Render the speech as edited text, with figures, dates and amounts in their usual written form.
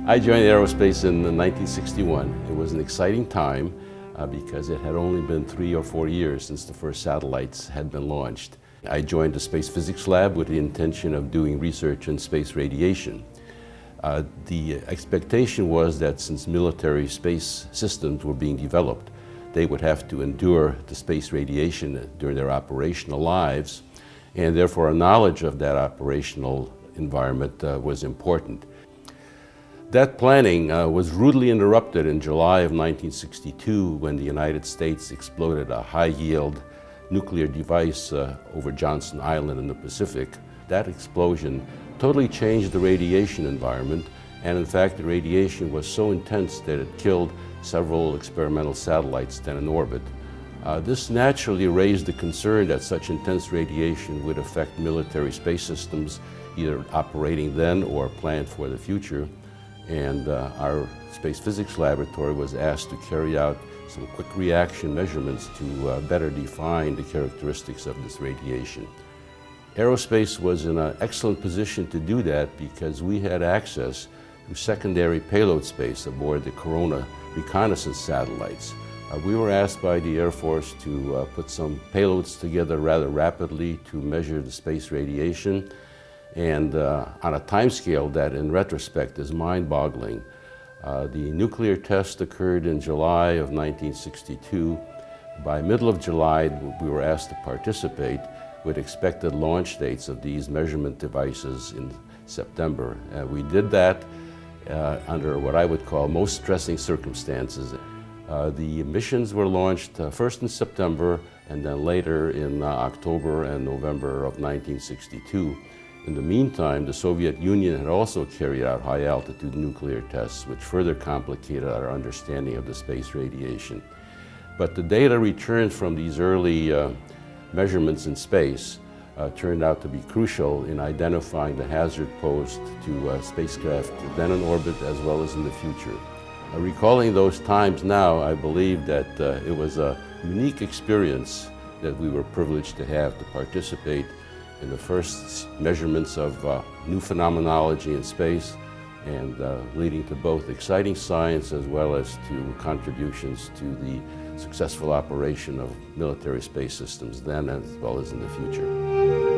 I joined aerospace in 1961. It was an exciting time because it had only been 3 or 4 years since the first satellites had been launched. I joined the Space Physics Lab with the intention of doing research in space radiation. The expectation was that since military space systems were being developed, they would have to endure the space radiation during their operational lives, and therefore a knowledge of that operational environment was important. That planning was rudely interrupted in July of 1962 when the United States exploded a high-yield nuclear device over Johnson Island in the Pacific. That explosion totally changed the radiation environment, and in fact the radiation was so intense that it killed several experimental satellites then in orbit. This naturally raised the concern that such intense radiation would affect military space systems, either operating then or planned for the future. And our Space Physics Laboratory was asked to carry out some quick reaction measurements to better define the characteristics of this radiation. Aerospace was in an excellent position to do that because we had access to secondary payload space aboard the Corona reconnaissance satellites. We were asked by the Air Force to put some payloads together rather rapidly to measure the space radiation, and on a time scale that in retrospect is mind-boggling. The nuclear test occurred in July of 1962. By middle of July, we were asked to participate with expected launch dates of these measurement devices in September. We did that under what I would call most stressing circumstances. The missions were launched first in September and then later in October and November of 1962. In the meantime, the Soviet Union had also carried out high-altitude nuclear tests, which further complicated our understanding of the space radiation. But the data returned from these early measurements in space turned out to be crucial in identifying the hazard posed to spacecraft then in orbit as well as in the future. Recalling those times now, I believe that it was a unique experience that we were privileged to have to participate in the first measurements of new phenomenology in space, and leading to both exciting science as well as to contributions to the successful operation of military space systems then as well as in the future.